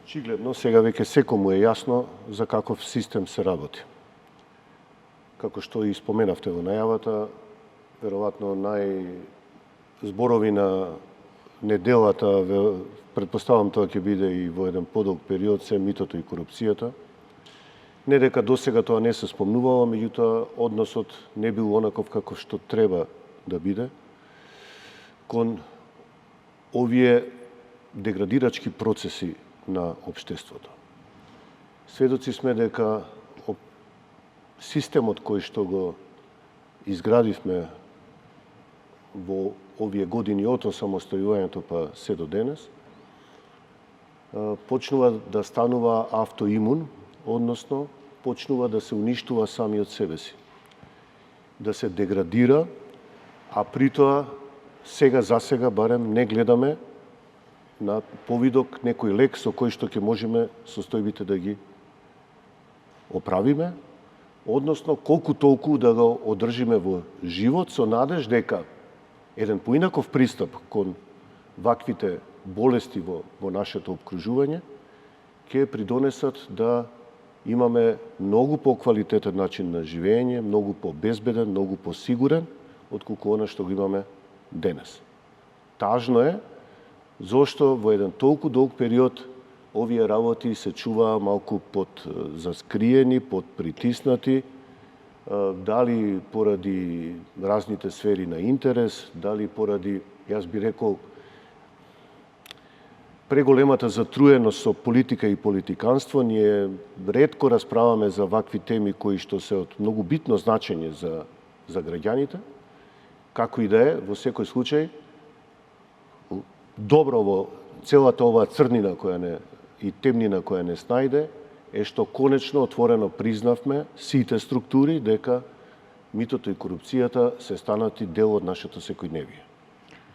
Очигледно, сега веќе секому е јасно за каков систем се работи. Како што и споменавте во најавата, веројатно зборови на неделата, предпоставам тоа ќе биде и во еден подолг период, се митото и корупцијата. Не дека досега тоа не се спомнувало, меѓутоа односот не бил онаков каков што треба да биде кон овие деградирачки процеси на општеството. Сведоци сме дека системот кој што го изградивме во овие години од осамостојувањето па се до денес, почнува да станува автоимун, односно почнува да се уништува самиот себе си. Да се деградира, а при тоа сега за сега барем не гледаме на повидок некој лек со кој што ќе можеме состојбите да ги оправиме, односно колку толку да го одржиме во живот со надеж дека еден поинаков пристап кон ваквите болести во нашето опкружување ќе придонесат да имаме многу поквалитетен начин на живење, многу побезбеден, многу посигурен отколку она што го имаме денес. Тажно е зошто во еден толку долг период овие работи се чуваа малку под заскриени, под притиснати, дали поради разните сфери на интерес, дали поради, јас би рекол, преголемата затруеност со политика и политиканство. Ние ретко расправаме за вакви теми кои што се од многу битно значење за граѓаните. Како и да е, во секој случај, добро во целата оваа црнина и темнина која не снајде, е што конечно отворено признавме сите структури дека митото и корупцијата се станати дел од нашето секојдневие.